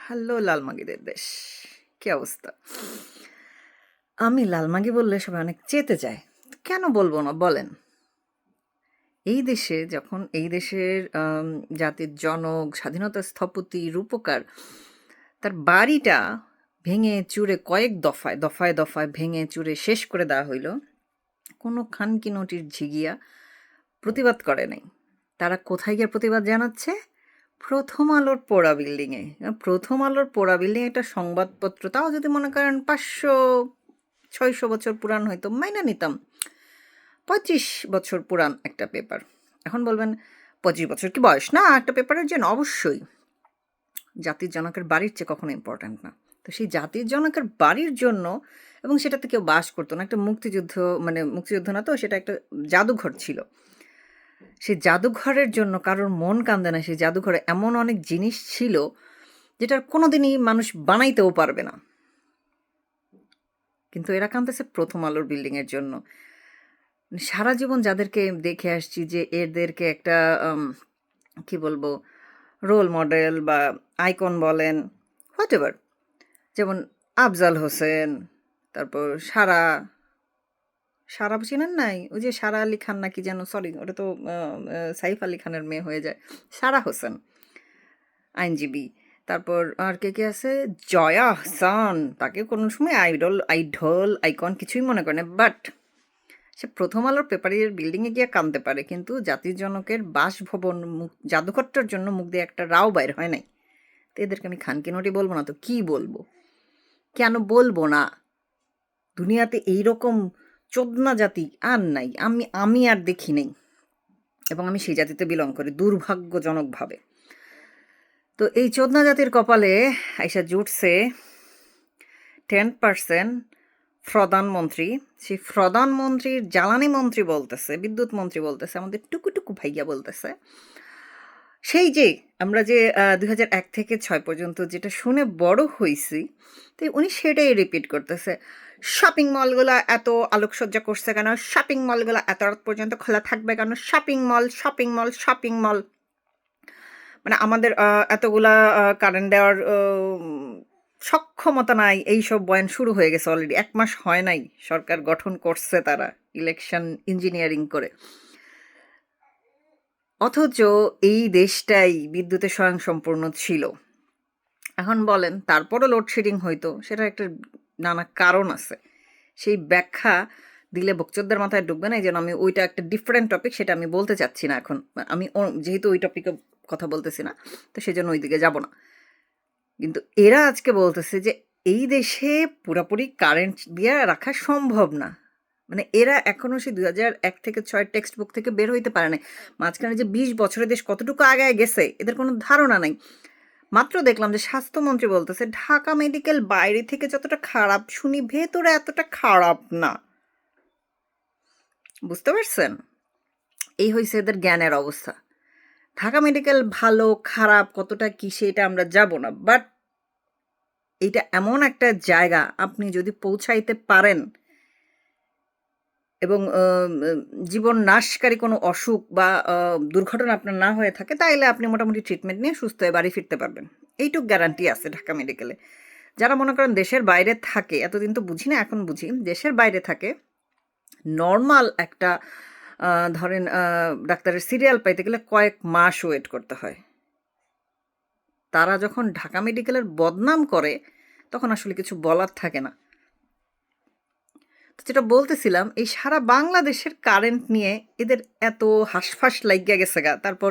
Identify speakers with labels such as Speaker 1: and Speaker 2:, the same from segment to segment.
Speaker 1: Hello লালমাগিদের দেশ, কি অবস্থা? আমি লালমাগি বললে সবাই অনেক চেতে যায়। কেন বলবো না বলেন? এই দেশে যখন এই দেশের জাতির জনক, স্বাধীনতার স্থপতি, রূপকার, তার বাড়িটা ভেঙে চুরে কয়েক দফায় দফায় দফায় ভেঙে চুরে শেষ করে দেওয়া হইল, কোনো খানকিনটির ঝিগিয়া প্রতিবাদ করে নাই। তারা কোথায় গিয়ে প্রতিবাদ জানাচ্ছে? প্রথম আলোর পোড়া বিল্ডিংয়ে। প্রথম আলোর পোড়া বিল্ডিং একটা সংবাদপত্র, তাও যদি মনে করেন 500-600 বছর পুরান হয়তো মাইনা নিতাম। 25 বছর পুরান একটা পেপার। এখন বলবেন 25 বছর কি বয়স না একটা পেপারের জন্য? অবশ্যই। জাতির জনকের বাড়ির চেয়ে কখনো ইম্পর্ট্যান্ট না। তো সেই জাতির জনকের বাড়ির জন্য, এবং সেটাতে কেউ বাস করতো না, একটা মুক্তিযুদ্ধ, মানে মুক্তিযুদ্ধ না তো, সেটা একটা জাদুঘর ছিল। সেই জাদুঘরের জন্য কারোর মন কান্দে না। সেই জাদুঘরে এমন অনেক জিনিস ছিল যেটার কোনোদিনই মানুষ বানাইতেও পারবে না। কিন্তু এরা কাঁদতেছে প্রথম আলোর বিল্ডিংয়ের জন্য। সারা জীবন যাদেরকে দেখে আসছি যে এদেরকে একটা কি বলবো, রোল মডেল বা আইকন বলেন, হোয়াট এভার, যেমন আফজাল হোসেন, তারপর সারা সারা চিনেন নাই? ওই যে সারা আলী খান নাকি যেন, সরি ওটা তো সাইফ আলী খানের মেয়ে হয়ে যায়, সারা হোসেন আইনজীবী। তারপর আর কে কে আছে? জয়া আহসান, তাকে কোনো সময় আইডল আইকন কিছুই মনে করে না, বাট সে প্রথম আলোর পেপারের বিল্ডিংয়ে গিয়ে কাঁদতে পারে, কিন্তু জাতির জনকের বাসভবন জাদুঘরটার জন্য মুখ দিয়ে একটা রাও বাইর হয় নাই। তো এদেরকে আমি খানকিনটি বলবো না তো কি বলবো? কেন বলবো না? দুনিয়াতে এইরকম চোদনা জাতি আর নাই, আমি আর দেখি নেই, এবং আমি সেই জাতিতে বিলং করি দুর্ভাগ্যজনকভাবে। তো এই চোদনা জাতির কপালে আইসা জুটছে 10% প্রধানমন্ত্রী। সেই প্রধানমন্ত্রীর জ্বালানি মন্ত্রী বলতেছে, বিদ্যুৎ মন্ত্রী বলতেছে, আমাদের টুকু ভাইয়া বলতেছে, সেই যে আমরা যে 2001 থেকে 6 পর্যন্ত যেটা শুনে বড় হইছি, তো উনি সেটাই রিপিট করতেছে। শপিং মলগুলো এত আলোকসজ্জা করছে কেন? শপিং মলগুলো এত রাত পর্যন্ত খোলা থাকবে কেন? Shopping mall, shopping mall, shopping mall. মানে আমাদের এতগুলা কারেন্ট দেওয়ার সক্ষমতা নাই, এইসব বয়ান শুরু হয়ে গেছে অলরেডি। 1 মাস হয় নাই সরকার গঠন করছে তারা, ইলেকশন ইঞ্জিনিয়ারিং করে। অথচ এই দেশটাই বিদ্যুতে স্বয়ংসম্পূর্ণ ছিল। এখন বলেন তারপরও লোডশেডিং হইতো, সেটার একটা নানা কারণ আছে। সেই ব্যাখ্যা দিলে বকচোদ্দার মাথায় ঢুকবে না, এই জন্য আমি ওইটা একটা ডিফারেন্ট টপিক, সেটা আমি বলতে চাচ্ছি না এখন। আমি যেহেতু ওই টপিকে কথা বলতেছি না, তো সেজন্য ওই দিকে যাব না। কিন্তু এরা আজকে বলতেছে যে এই দেশে পুরাপুরি কারেন্ট দিয়ে রাখা সম্ভব না। মানে এরা এখনো সেই 2001 থেকে 6 টেক্সট বুক থেকে বের হইতে পারে না। মাঝখানে যে 20 বছরের দেশ কতটুকু আগায় গেছে এদের কোনো ধারণা নাই। মাত্র দেখলাম যে স্বাস্থ্যমন্ত্রী বলতেছে ঢাকা মেডিকেল বাইরে থেকে যতটা খারাপ শুনি, ভেতরে এতটা খারাপ না। বুঝতে পারছেন? এই হয়েছে এদের জ্ঞানের অবস্থা। ঢাকা মেডিকেল ভালো খারাপ কতটা কি সেটা আমরা যাব না, বাট এটা এমন একটা জায়গা, আপনি যদি পৌঁছাইতে পারেন এবং জীবন নাশকারী কোনো অসুখ বা দুর্ঘটনা আপনার না হয়ে থাকে, তাইলে আপনি মোটামুটি ট্রিটমেন্ট নিয়ে সুস্থ হয়ে বাড়ি ফিরতে পারবেন। এইটুক গ্যারান্টি আছে ঢাকা মেডিকেলে। যারা মনে করেন দেশের বাইরে থাকে, এতদিন তো বুঝি না, এখন বুঝি, দেশের বাইরে থাকে, নর্মাল একটা ধরেন ডাক্তারের সিরিয়াল পাইতে গেলে কয়েক মাস ওয়েট করতে হয়। তারা যখন ঢাকা মেডিকেলের বদনাম করে তখন আসলে কিছু বলার থাকে না। তো যেটা বলতেছিলাম, এই সারা বাংলাদেশের কারেন্ট নিয়ে এদের এত হাঁসফাঁস লাগিয়া গেছে গা। তারপর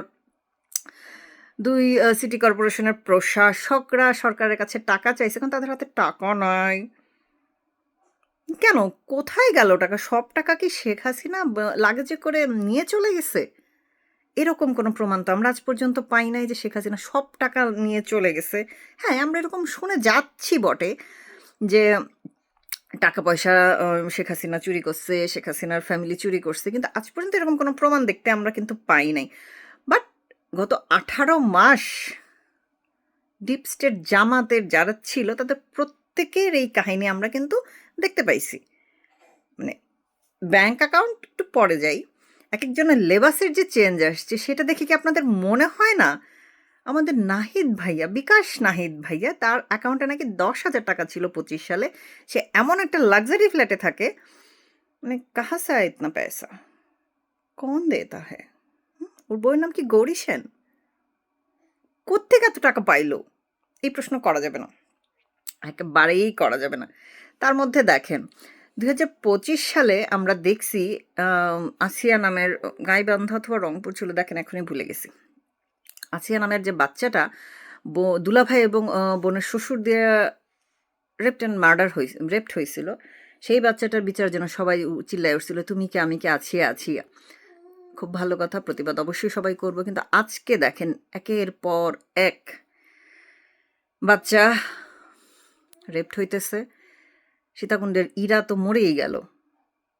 Speaker 1: 2 সিটি কর্পোরেশনের প্রশাসকরা সরকারের কাছে টাকা চাইছে, কারণ তাদের হাতে টাকা নাই। কেন? কোথায় গেল টাকা? সব টাকা কি শেখ হাসিনা লাগেজে করে নিয়ে চলে গেছে? এরকম কোনো প্রমাণ তো আমরা আজ পর্যন্ত পাই নাই যে শেখ হাসিনা সব টাকা নিয়ে চলে গেছে। হ্যাঁ, আমরা এরকম শুনে যাচ্ছি বটে যে টাকা পয়সা শেখ হাসিনা চুরি করছে, শেখ হাসিনার ফ্যামিলি চুরি করছে, কিন্তু আজ পর্যন্ত এরকম কোনো প্রমাণ দেখতে আমরা কিন্তু পাই নাই। বাট গত 18 মাস ডিপ স্টেট জামাতের যারা ছিল তাদের প্রত্যেকের এই কাহিনী আমরা কিন্তু দেখতে পাইছি। মানে ব্যাংক অ্যাকাউন্ট একটু পরে যাই, এক একজনের লেবাসের যে চেঞ্জ আসছে সেটা দেখে কি আপনাদের মনে হয় না আমাদের নাহিদ ভাইয়া, বিকাশ নাহিদ ভাইয়া, তার অ্যাকাউন্টে নাকি 10,000 টাকা ছিল 25 সালে। সে এমন একটা লাক্সারি ফ্ল্যাটে থাকে, মানে কাহা সে আয় ইতনা পয়সা, কौन দেতা হ্যায়? ওর বউয়ের নাম কি গৌরী সেন? কোত্থেকে এত টাকা পাইলো? এই প্রশ্ন করা যাবে না, একেবারেই করা যাবে না। তার মধ্যে দেখেন 2025 সালে আমরা দেখছি আসিয়া নামের, গাইবান্ধা অথবা রংপুর ছিল, দেখেন এখনই ভুলে গেছি, আসিয়া নামের যে বাচ্চাটা দুলাভাই এবং বোনের শ্বশুর দিয়ে রেপ্ট অ্যান্ড মার্ডার রেপ্ট হয়েছিল, সেই বাচ্চাটার বিচার যেন সবাই চিল্লায় উঠছিল, তুমি কি আমি কি আছি আছি। খুব ভালো কথা, প্রতিবাদ অবশ্যই সবাই করব, কিন্তু আজকে দেখেন একের পর এক বাচ্চা রেপ্ট হইতেছে। সীতাকুণ্ডের ইরা তো মরেই গেল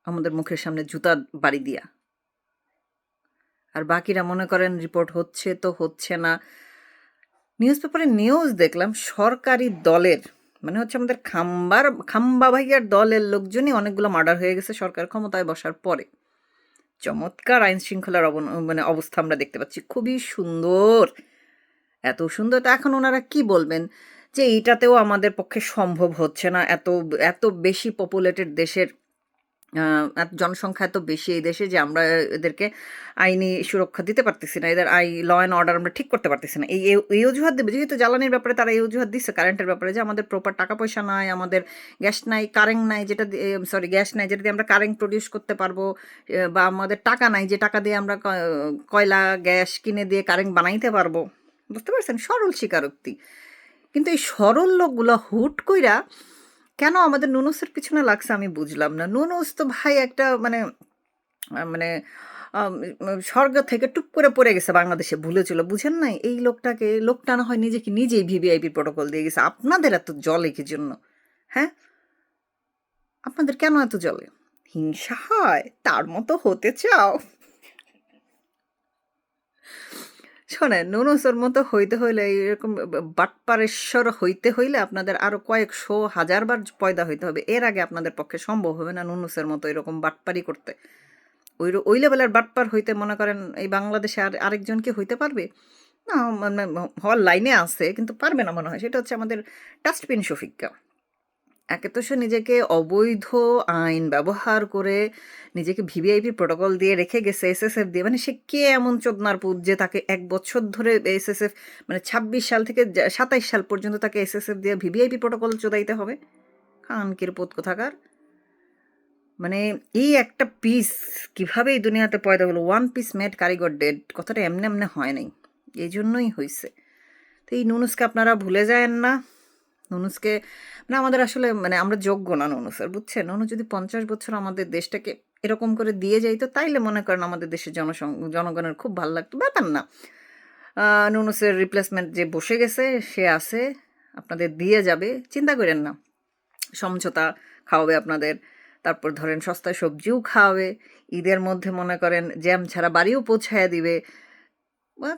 Speaker 1: আমাদের মুখের সামনে জুতা বাড়ি দিয়া, আর বাকিরা মনে করেন রিপোর্ট হচ্ছে তো হচ্ছে না। নিউজ পেপারে নিউজ দেখলাম সরকারি দলের, মানে হচ্ছে আমাদের খাম্বা ভাইয়ার দলের লোকজনই অনেকগুলো মার্ডার হয়ে গেছে সরকার ক্ষমতায় বসার পরে। চমৎকার আইন শৃঙ্খলার মানে অবস্থা আমরা দেখতে পাচ্ছি, খুবই সুন্দর, এত সুন্দর। তো এখন ওনারা কি বলবেন যে এইটাতেও আমাদের পক্ষে সম্ভব হচ্ছে না, এত এত বেশি পপুলেটেড দেশের, জনসংখ্যা এত বেশি এই দেশে, যে আমরা এদেরকে আইনি সুরক্ষা দিতে পারতেছি না, এদের ল অ্যান্ড অর্ডার আমরা ঠিক করতে পারতেছি না। এই অজুহাত দেবে, যেহেতু জ্বালানির ব্যাপারে তারা এই অজুহাত দিচ্ছে, কারেন্টের ব্যাপারে যে আমাদের প্রপার টাকা পয়সা নাই, আমাদের গ্যাস নাই, কারেন্ট নাই, যেটা গ্যাস নাই যেটা দিয়ে আমরা কারেন্ট প্রডিউস করতে পারবো, বা আমাদের টাকা নাই যে টাকা দিয়ে আমরা কয়লা গ্যাস কিনে দিয়ে কারেন্ট বানাইতে পারবো। বুঝতে পারছেন, সরল স্বীকারোক্তি। কিন্তু এই সরল লোকগুলো হুট কইরা কেন আমাদের নুনুসের পিছনে লাগছে আমি বুঝলাম না। নুনুস তো ভাই একটা মানে মানে স্বর্গ থেকে টুপ করে পড়ে গেছে, বাংলাদেশে ভুলেছিল, বুঝেন নাই? এই লোকটা না হয় নিজেকে নিজেই ভিভিআইপি প্রোটোকল দিয়ে গেছে। আপনাদের এত জলে কি জন্য? হ্যাঁ, আপনাদের কেন এত জলে? হিংসা হয়? তার মতো হতে চাও? শোনেন, নুনুসের মতো হইতে হইলে, এরকম বাটপারেশ্বর হইতে হইলে আপনাদের আরো কয়েকশো হাজারবার পয়দা হইতে হবে। এর আগে আপনাদের পক্ষে সম্ভব হবে না নুনুসের মতো এরকম বাটপারি করতে। ওই লেভেলের বাটপার হইতে মনে করেন এই বাংলাদেশে আরেকজন কি হইতে পারবে? না, মানে হওয়ার লাইনে আছে কিন্তু পারবে না মনে হয়। সেটা হচ্ছে আমাদের ডাস্টবিন শফিক্কা। একে তো সে নিজেকে অবৈধ আইন ব্যবহার করে নিজেকে ভিভিআইপি প্রোটোকল দিয়ে রেখে গেছে, এসএসএফ দিয়ে। মানে সে কে এমন চোদনার পুত যে তাকে 1 বছর ধরে এসএসএফ, মানে 26 সাল থেকে 27 সাল পর্যন্ত তাকে এসএসএফ দিয়ে ভিভিআইপি প্রোটোকল চোদাইতে হবে? কানকির পুত কোথাকার। মানে এই একটা পিস কিভাবে এই দুনিয়াতে পয়দা হলো, ওয়ান পিস মেড কারিগর ডেড, কথাটা এমনি এমনি হয় নাই, এই জন্যই হয়েছে। তো এই নুনুসকে আপনারা ভুলে যায়েন না। নুনুসকে মানে আমাদের আসলে মানে আমরা যোগ্য না নুনুসের, বুঝছেন? নুনু যদি 50 বছর আমাদের দেশটাকে এরকম করে দিয়ে যাইতো, তাইলে মনে করেন আমাদের দেশের জনগণের খুব ভালো লাগতো। ব্যাপার না, নুনুসের রিপ্লেসমেন্ট যে বসে গেছে সে আছে, আপনাদের দিয়ে যাবে, চিন্তা করেন না। সমঝোতা খাওয়াবে আপনাদের, তারপর ধরেন সস্তায় সবজিও খাওয়াবে, ঈদের মধ্যে মনে করেন জ্যাম ছাড়া বাড়িও পৌঁছায়া দিবে।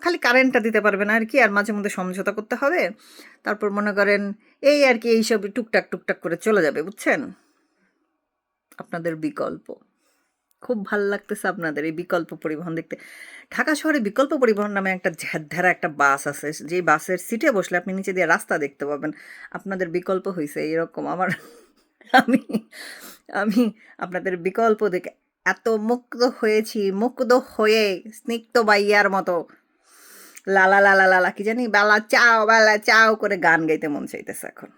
Speaker 1: খালি কারেন্টটা দিতে পারবে না আর কি, আর মাঝে মধ্যে সমঝোতা করতে হবে। তারপর মনে করেন এই আর কি, এইসব টুকটাক টুকটাক করে চলে যাবে, বুঝছেন? আপনাদের বিকল্প খুব ভাল লাগতেছে, আপনাদের এই বিকল্প পরিবহন দেখতে। ঢাকা শহরে বিকল্প পরিবহন নামে একটা ঝ্যাঁধারা একটা বাস আছে, যে বাসের সিটে বসলে আপনি নিচে দিয়ে রাস্তা দেখতে পাবেন। আপনাদের বিকল্প হয়েছে এরকম। আমি আমি আপনাদের বিকল্প দেখে এত মুগ্ধ হয়েছি, মুগ্ধ হয়ে স্নিগ্ধ বাইয়ার মতো লালা লালা লালা কি জানি বেলা চাও করে গান গাইতে মন চাইতেছে এখন।